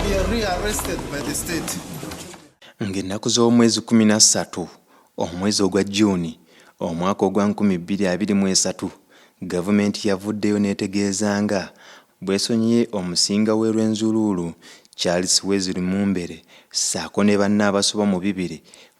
We are rearrested by the state. Ng'ennaku z'omwezi 13 omwezi ogwa Juni omwaka ogwa 2023 gavumenti yavuddeyo n'etegeeza nga bw'esonyiye omusinga w'e Rwenzururu Charles Wesley Mumbere ssaako ne banne abasoba mu 200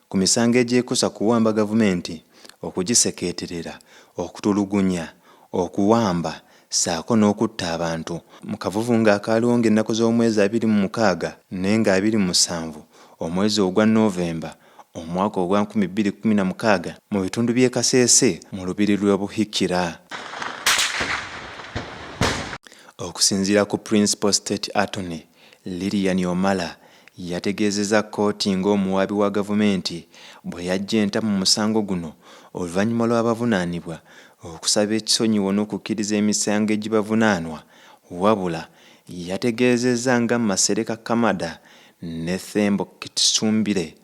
ku misango egyekuusa kuwamba gavumenti, okugisekeeterera, okutulugunya, okuwamba ssaako n'okutta abantu mu kavuvu ng'akaaliwo ng'ennaku z'omwezi 26 n'enga 27 omwezi ogwa Novemba omwaka ogwa 2016 mu bitundu by'e Kasese mu lubiri lwa Buhikira. Okusinziira ku Principal State Attorney Lilian Omala yategeezezza kkooti ng'omuwaabi wa gavumenti bwe yajja enta mu musango guno oluvannyuma lw'abavunaanibwa okusaba ekisonyiwo n'okukkiriza emisango egibavunaanwa, wabula yategeezezza nga Masereka Kamada ne Thembo Kitsumbire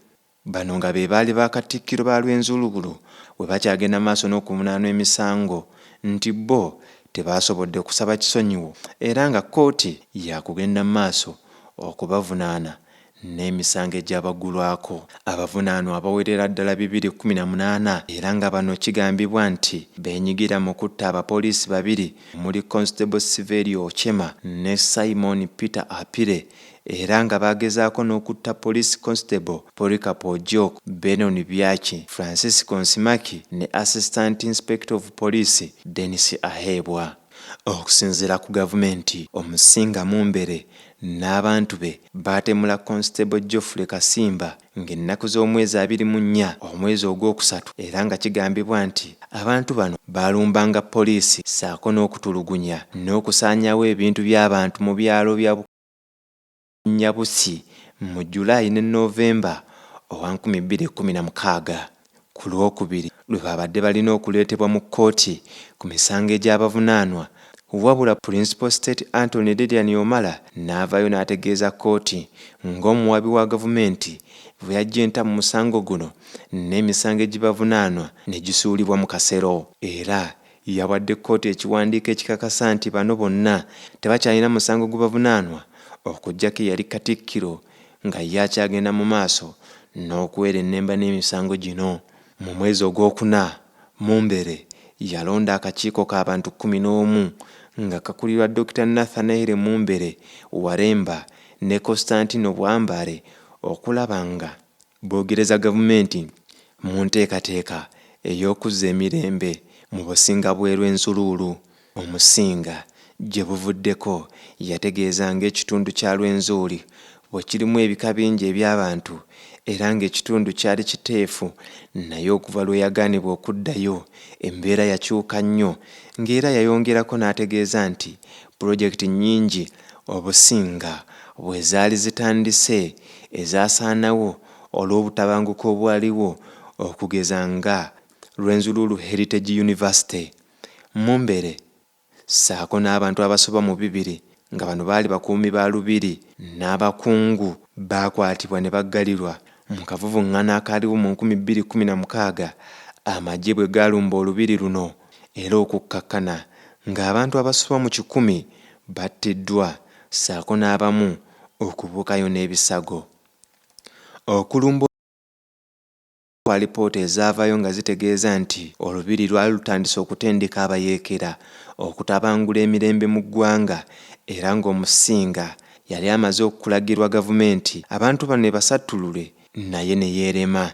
bano nga be baali bakatikkiro ba Rwenzururu bwe bakyagenda maaso n'okuvunaanwa emisango nti bo tebaasobodde kusaba kisonyiwo era nga kkooti yakugenda maaso okubavunaana n'emisango egy'abaggulwako. Abavunaanwa abawerera ddala 218 era nga bano kigambibwa nti beenyigira mu kutta abapoliisi 2 omuli Constable Siverio Ochema ne Simon Peter Apire era nga bagezaako n'okutta Police Constable Polycarp Ojok, Benon Byaki, Francisco Nsimaki ne Assistant Inspector of Police Dennis Ahebwa. Okusinziira ku gavumenti, omusinga Mumbere n'abantu be baatemula Constable Geoffrey Kasimba ng'ennaku z'omwezi 24 omwezi ogwokusatu era nga kigambibwa nti abantu bano baalumbanga poliisi ssaako n'okutulugunya n'okusaanyawo ebintu by'abantu mu byalo bya Nyabusi mu Julayi ne Novemba owa 2016. Ku Lwokubiri lwe babadde balina okuleetebwa mu kkooti ku misango egy'abavunaanwa, wabula Principal State Attorney Lilian Omala n'avaayo n'ategeeza kkooti ng'omuwaabi wa gavumenti bwe yajja enta mu musango guno n'emisango egibavunaanwa ne gisuulibwa mu kasero, era yawadde kkooti ekiwandiiko ekikakasa nti bano bonna tebakyalina musango gubavunaanwa okuggyako eyali Katikkiro nga ye akyagenda mu maaso n'okuweera ennemba n'emisango gino. Mu mwezi ogwokuna Mumbere yalonda akakiiko k'abantu 11 nga kakulirwa Dr. Nathanael Mumbere Waremba ne Constantino Bwambale okulaba nga boogereza gavumenti mu nteekateeka ey'okuzza emirembe mu businga bw'e Rwenzururu. Omusinga gye buvuddeko yategeeza ng'ekitundu kya Rwenzururu bwe kirimu ebika bingi eby'abantu era ng'ekitundu kyali kiteefu, naye okuva lwe yagaanibwa okuddayo embeera yakyuka nnyo, ng'era yayongerako n'ategeeza nti pulojekiti nnyingi obusinga bwe zaali zitandise ezaasaanawo olw'obutabanguko obwaliwo okugeza nga Rwenzururu Heritage University. Mumbere ssaako n'abantu abasoba mu 200 nga bano baali bakuumi ba lubiri n'abakungu baakwatibwa ne baggalirwa mu kavuvuŋŋaana akaaliwo mu 2016 amagye bwe gaalumba olubiri luno, era okukkakkana ng'abantu abasoba mu 100 battiddwa ssaako n'abamu okubuukayo n'ebisago. Okulumba kwa lipoota ezaavaayo nga zitegeeza nti olubiri lwali lutandise okutendeka abayeekera okutabangula emirembe mu ggwanga era ng'omusinga yali amaze okulagirwa gavumenti abantu bano ne basattulule, naye ne yeerema.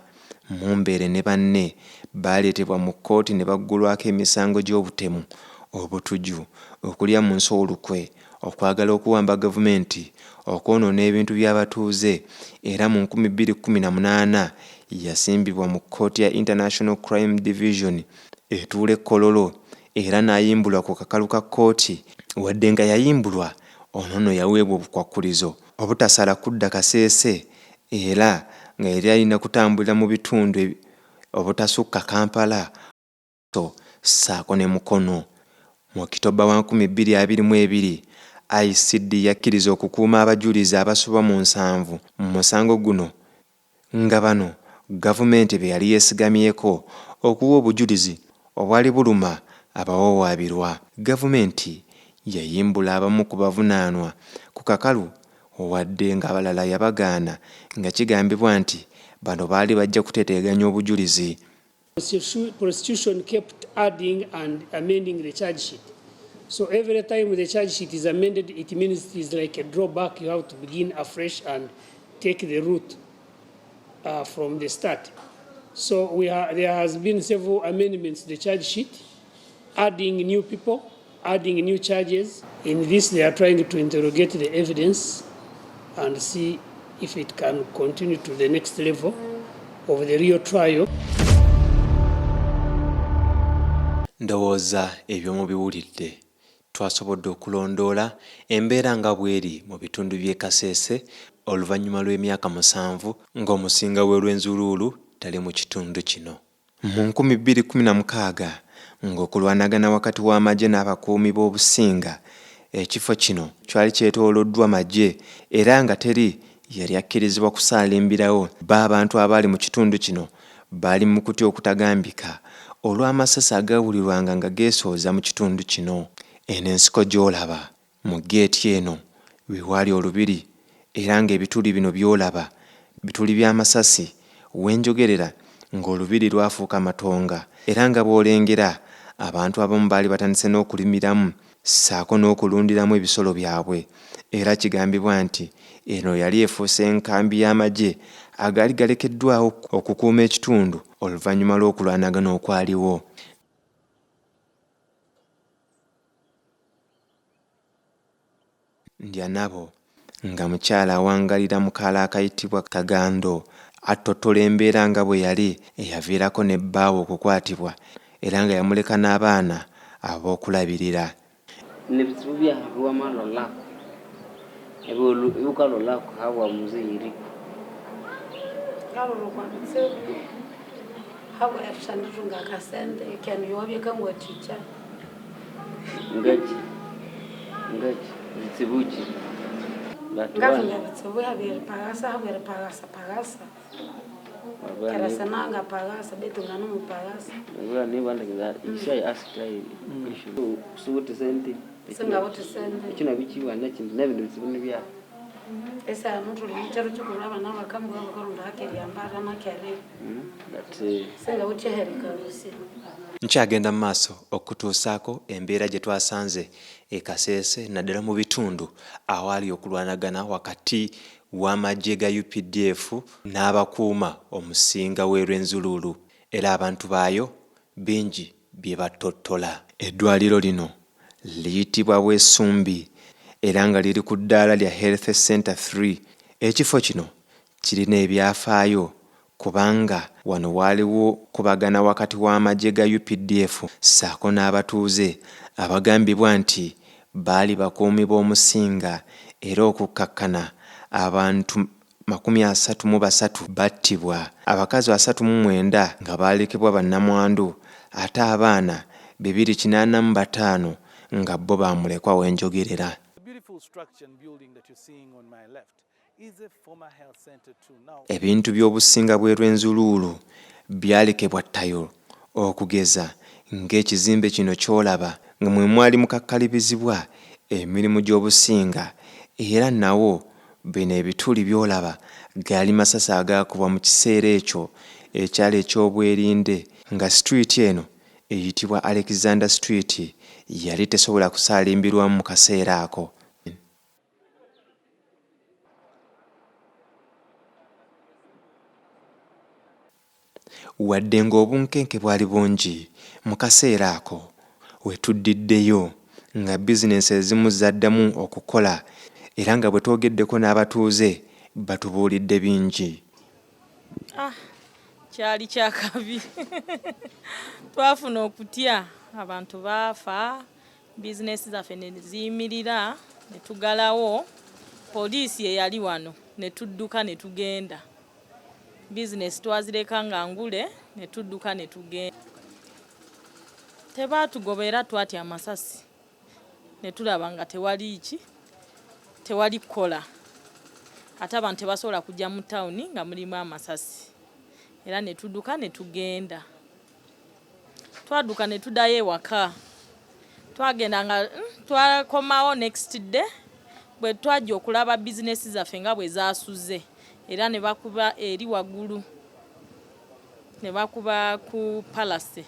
Mumbere ne banne baaleetebwa mu kkooti ne baggulwako emisango gy'obutemu, obutuju, okulya mu nsi olukwe, okwagala okuwamba gavumenti, okwonoona ebintu by'abatuuze, era mu 2018 yasimbibwa mu kkooti ya International Crime Division etuule Kololo era n'ayimbulwa ku kakalu ka kkooti, wadde nga yayimbulwa ono yaweebwa obukwakkulizo obutasala kudda Kasese era nga yali alina kutambulira mu bitundu obutasukka Kampala ssaako ne Mukono. Mu Okitoba wa 2022 ICD yakkiriza okukuuma abajulizi abasoba mu 7 mu musango guno, nga bano gavumenti be yali yeesigamyeko okuwa obujulizi obwali buluma abawawaabirwa. Gavumenti yayimbula abamu ku bavunaanwa ku kakalu wadde ng'abalala yabagaana nga kigambibwa nti bano baali bajja kuteteeganya obujulizi. Prosecution kept adding and amending the charge sheet. So every time the charge sheet is amended, it means it is like a drawback. You have to begin afresh and take the route from the start. So there has been several amendments to the charge sheet, adding new people, adding new charges. In this, they are trying to interrogate the evidence and see if it can continue to the next level of the real trial. Ndowooza ebyo mubiwulidde. Twasobodde okulondoola embeera nga bweri mu bitundu by'e Kasese oluvannyuma lw'emyaka 7 ng'omusinga w'e Rwenzururu tali mu kitundu kino. Mu 2016 ng'okulwanagana wakati w'amagye n'abakuumi b'obusinga, ekifo kino kyali kyetooloddwa magye era nga teri yali akkirizibwa kusaalimbirawo. Abantu abaali mu kitundu kino baali mu kutya okutagambika olw'amasasi agawulirwanga nga geesooza mu kitundu kino. Eno ensiko gy'olaba mu geeti eno we waali olubiri era ng'ebituli bino by'olaba bituli by'amasasi wenjogerera ng'olubiri lwafuuka matonga era nga bw'olengera abantu abamu baali batandise n'okulimiramu ssaako n'okulundiramu ebisolo byabwe. Era kigambibwa nti eno yali efuuse enkambi y'amagye agaali galekeddwawo okukuuma ekitundu oluvannyuma lw'okulwanagana okwaliwo. Ndya nabo nga mukyala awangalira mukaala akayitibwa Kagando attotola embeera nga bwe yali eyaviirako ne bbaawe okukwatibwa era nga yamuleka n'abaana ab'okulabirira. Nebizibu byahabwa amalolako ebiukalolako habwa muziri habwa yashandurunga akasende kyano yobyeka ngo ticha ngaji zibuchi ngafunga bitsobo habere pagasa habere pagasa karasananga pagasa betunga no pagasa ngura ni banda kiza isha asitrai issue suti senti singa wote sende kino bichiwa nakindi nabintu bizibune bya esa muntu licharo chukulaba na bakambu bakarunda hakeri ambara na kere singa wote herika lusi. Nkyagenda mu maaso okutuusaako embeera gye twasanze e Kasese naddala mu bitundu awaali okulwanagana wakati w'amagye ga UPDF n'abakuuma omusinga w'e Rwenzururu era abantu baayo bingi bye battottola. Eddwaliro lino liyitibwa Bwesumbi era nga liri ku ddaala lya Health Center 3. Ekifo kino kirina ebyafaayo kubanga wano waaliwo kubagana wakati w'amagye ga UPDF ssaako n'abatuuze abagambibwa nti baali bakuumi b'omusinga era okukkakkana abantu 33 battibwa, abakazi 39 nga baalekebwa bannamwandu ate abaana 285 nga bo baamulekwa wenjogerera. Ebintu by'obusinga bw'e Rwenzururu byalekebwa ttayo okugeza ng'ekizimbe kino ky'olaba nga mwe mwali mukakkalibizibwa emirimu gy'obusinga era nawo bino ebituli by'olaba gaali masasi agaakubwa mu kiseera ekyo ekyali eky'obwerinde nga street eno eyitibwa Alexander Street yali tesobola kusaalimbirwamu mu kaseera ako. Wadde ng'obunkenke bwali bungi mu kaseera ako we tuddiddeyo nga bizinesi ezimu zaddamu okukola era nga bwe twogeddeko n'abatuuze batubuulidde bingi. Kyali kyakabi twafuna okutya abantu baafa bizinesi zaffe ne ziyimirira ne tugalawo poliisi eyali wano ne tudduka ne tugenda bizinesi twazireka nga ngule ne tudduka ne tugenda tebaatugobera twatya amasasi ne tulaba nga tewali kukola ate abantu tebasobola kujja mu tawuni nga mulimu amasasi era ne tudduka ne tugenda twadduka ne tuddayo ewaka twagenda nga twakomawo next day bwe twajja okulaba bizinesi zaffe nga bwe zaasuze era ne bakuba eri waggulu ne bakuba ku Palace.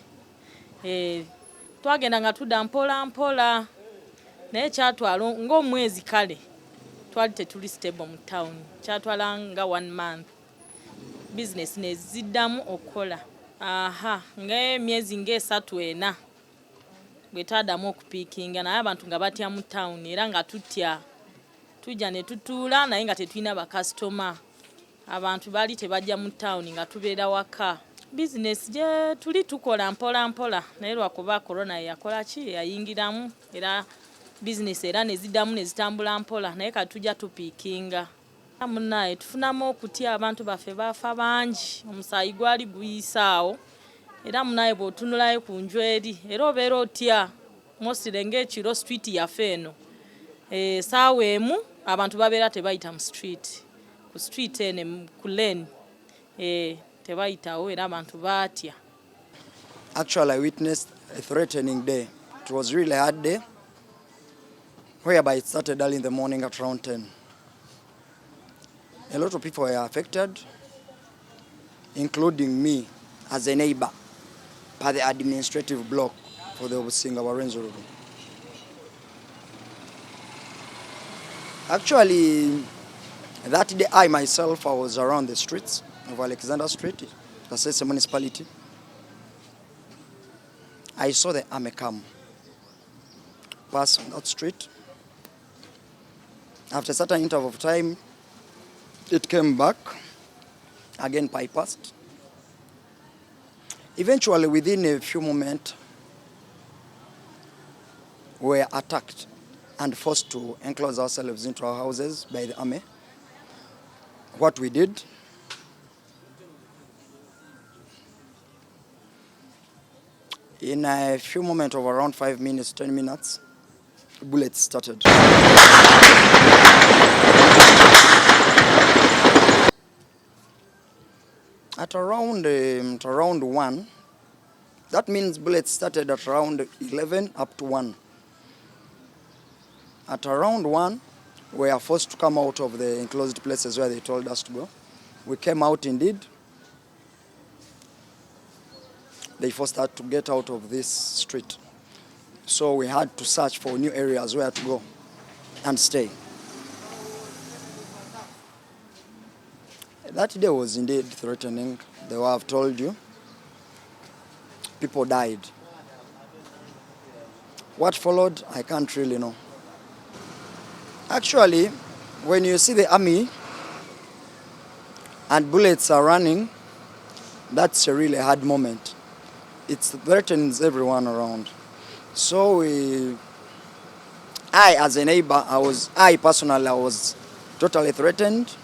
Twagenda nga tudda mpola mpola naye kyatwala ng'omwezi kale twali tetuli stable mu town, kyatwala nga 1 month business ne ziddamu okukola. Ng'emyezi ng'esatu ena bwe taddamu okupiikinga naye abantu nga batya mu town era nga tutya tujja ne tutuula naye nga tetulina bakasitoma. Abantu baali tebajja mu town nga tubeera waka. Business gye tuli tukola mpola mpola naye lwakuba corona yakola ki yayingiramu era business era ne ziddamu ne zitambula mpola naye kati tujja tupiikinga. Munnaye tufunamu okutya abantu baffe baafa bangi, omusaayi gwali guyisaawo era munnaye bw'otunulayo ku njweri era obeera otya mosire ng'ekiro street yaffe eno saawa emu abantu babeera tebayita mu street, ku street ene ku lane tebayitawo era abantu baatya. Actually, I witnessed a threatening day. It was really a hard day, whereby it started early in the morning at around 10. A lot of people were affected, including me as a neighbor by the administrative block for the Obusinga Rwenzururu. Actually, that day I myself, I was around the streets of Alexander Street, Kasese municipality. I saw the army come pass on that street. After a certain interval of time, it came back, again bypassed. Eventually, within a few moments, we were attacked and forced to enclose ourselves into our houses by the army. What we did, in a few moments of around 5 minutes, 10 minutes, bullets started. At around 1, that means bullets started at around 11 up to 1. At around 1, we are forced to come out of the enclosed places where they told us to go. We came out indeed. They forced us to get out of this street. So we had to search for new areas where to go and stay. That day was indeed threatening. The way I've told you, people died. What followed, I can't really know. Actually, when you see the army and bullets are running, that's a really hard moment. It threatens everyone around. So I, as a neighbor, I personally was totally threatened.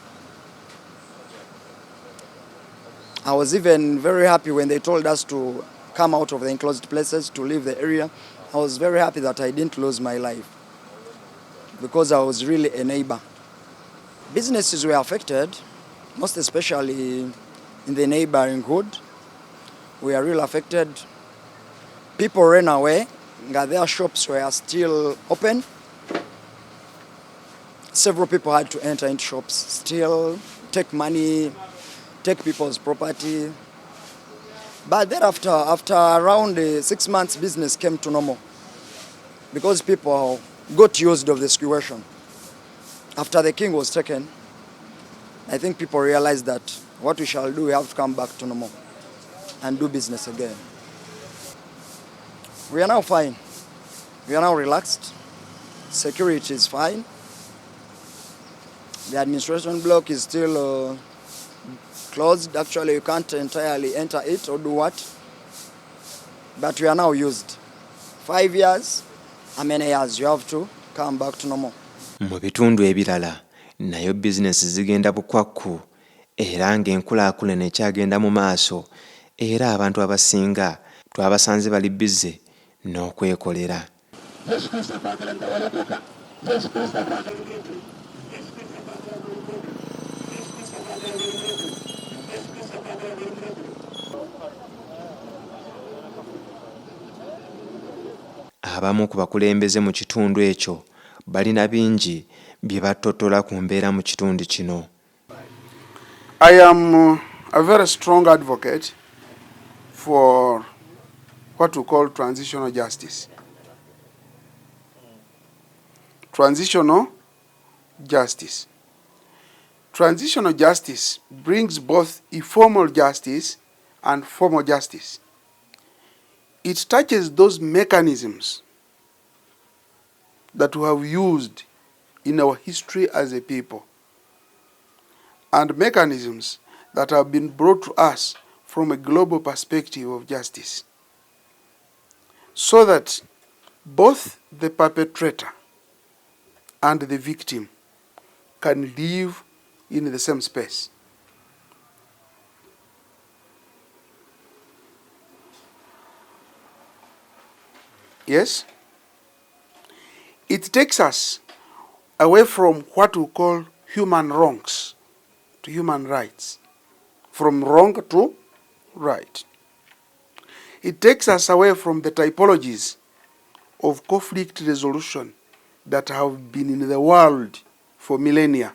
I was even very happy when they told us to come out of the enclosed places, to leave the area. I was very happy that I didn't lose my life because I was really a neighbor. Businesses were affected, most especially in the neighboring hood. We are really affected. People ran away, their shops were still open. Several people had to enter into shops, steal, take money, take people's property. But then after around 6 months, business came to normal because people got used of the situation. After the king was taken, I think people realized that what we shall do, we have to come back to normal and do business again. We are now fine. We are now relaxed. Security is fine. The administration block is still closed. Actually, you can't entirely enter it or do what. But we are now used. 5 years, how many years you have to come back to normal. Mu bitundu ebirala nayo bizinesi zigenda bukwakku era ng'enkulaakulana ekyagenda mu maaso era abantu abasinga twabasanze bali bize n'okwekolera. Abamu ku bakulembeze mu kitundu ekyo balina bingi bye battotola ku mbeera mu kitundu kino. I am a very strong advocate for what we call transitional justice. Transitional justice. Transitional justice brings both informal justice and formal justice. It touches those mechanisms that we have used in our history as a people, and mechanisms that have been brought to us from a global perspective of justice, so that both the perpetrator and the victim can live in the same space. Yes? It takes us away from what we call human wrongs to human rights, from wrong to right. It takes us away from the typologies of conflict resolution that have been in the world for millennia.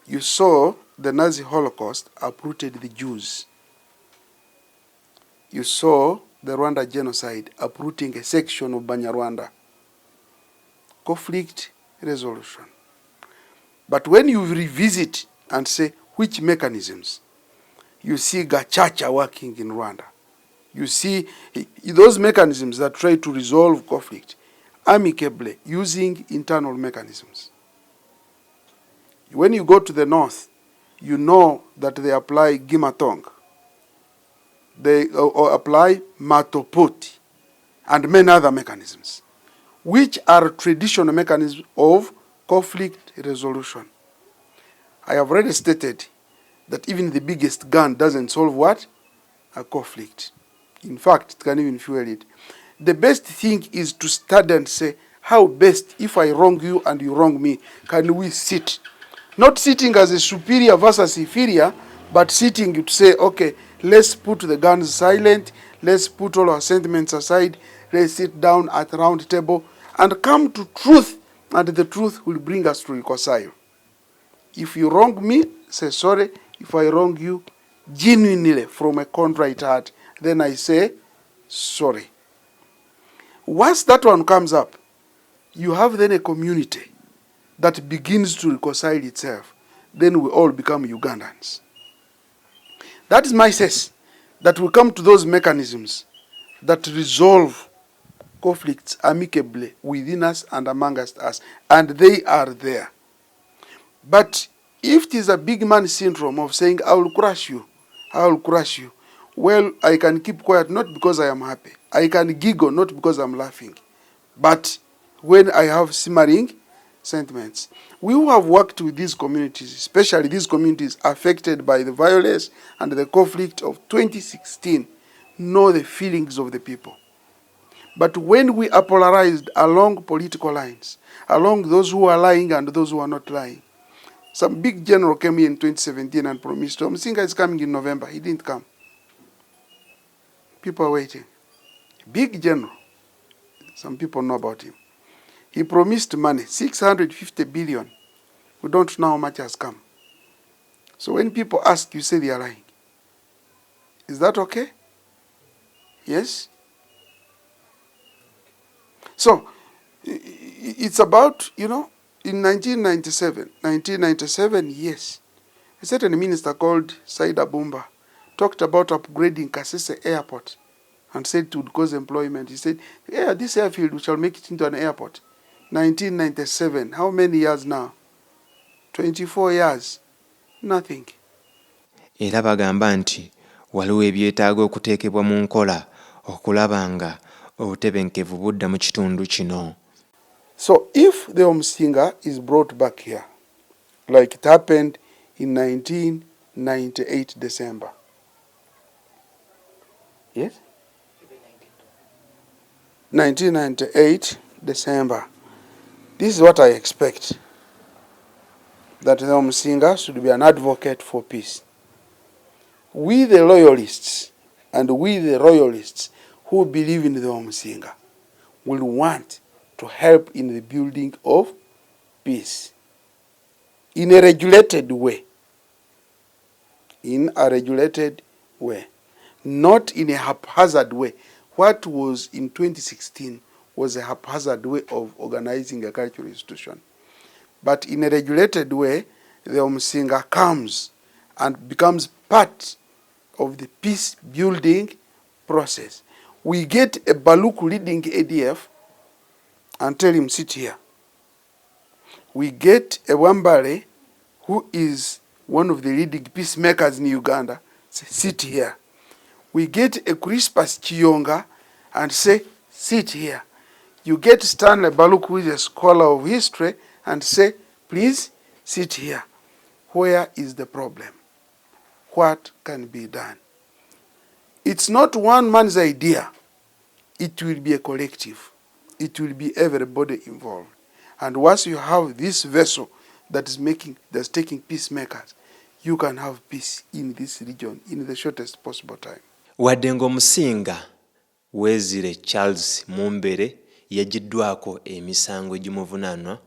You saw the Nazi Holocaust uprooted the Jews. You saw the Rwanda genocide uprooting a section of Banyarwanda. Conflict resolution. But when you revisit and say which mechanisms, you see Gachacha working in Rwanda. You see those mechanisms that try to resolve conflict amicably using internal mechanisms. When you go to the north, you know that they apply Gimatong. They apply Matopoti and many other mechanisms, which are traditional mechanisms of conflict resolution. I have already stated that even the biggest gun doesn't solve what? A conflict. In fact, it can even fuel it. The best thing is to study and say, how best, if I wrong you and you wrong me, can we sit? Not sitting as a superior versus inferior, but sitting to say, okay, let's put the guns silent, let's put all our sentiments aside, let's sit down at a round table and come to truth, and the truth will bring us to reconcile. If you wrong me, say sorry. If I wrong you, genuinely from a contrite heart, then I say sorry. Once that one comes up, you have then a community that begins to reconcile itself. Then we all become Ugandans. That is my sense, that we come to those mechanisms that resolve conflicts amicably within us and amongst us, and they are there. But if it is a big man syndrome of saying, I will crush you, I will crush you, well, I can keep quiet not because I am happy. I can giggle not because I'm laughing. But when I have simmering sentiments. We who have worked with these communities, especially these communities affected by the violence and the conflict of 2016, know the feelings of the people. But when we are polarized along political lines, along those who are lying and those who are not lying, some big general came here in 2017 and promised, Msinga is coming in November. He didn't come. People are waiting. Big general. Some people know about him. He promised money, 650 billion. We don't know how much has come. So when people ask, you say they are lying. Is that okay? Yes? So, it's about, in 1997, yes, a certain minister called Saida Bumba talked about upgrading Kasese Airport and said it would cause employment. He said, yeah, this airfield, we shall make it into an airport. 1997, how many years now? 24 years. Nothing. Era bagamba nti waliwo ebyetaaga okuteekebwa mu nkola okulaba nga obutebenkevu budda mu kitundu kino. So if the Omsinga is brought back here, like it happened in 1998 December. Yes? 1998 December. This is what I expect. That the Omsinga should be an advocate for peace. We the loyalists and we the royalists who believe in the Omsinga will want to help in the building of peace in a regulated way. In a regulated way, not in a haphazard way. What was in 2016 was a haphazard way of organizing a cultural institution. But in a regulated way, the Omusinga comes and becomes part of the peace building process. We get a Baluk leading ADF and tell him, sit here. We get a Wambare who is one of the leading peacemakers in Uganda, say, sit here. We get a Crispus Chiyonga and say, sit here. You get Stanley Baluk, who is a scholar of history, and say, please sit here. Where is the problem? What can be done? It's not one man's idea. It will be a collective. It will be everybody involved. And once you have this vessel that's taking peacemakers, you can have peace in this region in the shortest possible time. Wadde ng'omusinga Wesley Charles Mumbere yajiddwako emisango egimuvunaanwa,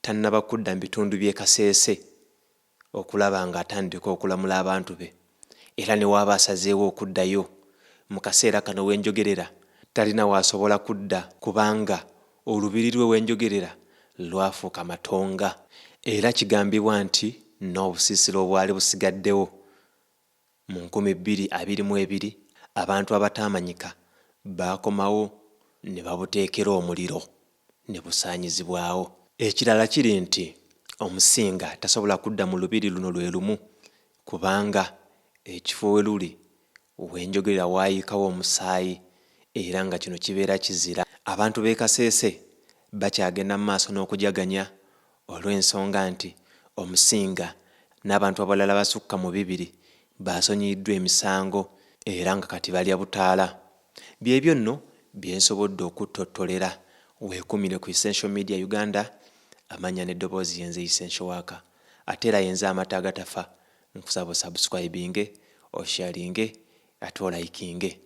tannaba kudda mu bitundu by'e Kasese okulaba ng'atandika okulamula abantu be, era ne waaba asazeewo okuddayo mu kaseera kano wenjogerera talina waasobola kudda kubanga olubiri lwe wenjogerera lwafuuka matonga, era kigambibwa nti n'obusiisira obwali busigaddewo mu 2022 abantu abataamanyika baakomawo ne babuteekera omuliro ne busaanyizibwawo. Ekirala kiri nti Omusinga tasobola kudda mu lubiri luno lwe lumu kubanga ekifo we luli wenjogerera waayikawo omusaayi, era nga kino kibeera kizira. Abantu b'e Kasese bakyagenda mu maaso n'okujaganya olw'ensonga nti Omusinga n'abantu abalala basukka mu 2 baasonyiddwa emisango era nga kati balya butaala. Byebyo nno bye nsobodde okuttotolera. Weekumire ku Essential Media Uganda, amanya n'eddoboozi yenze Essential Worker. Ate era yenze amata agatafa, nkusaba osubscribinge, osharinge, ate olaikinge.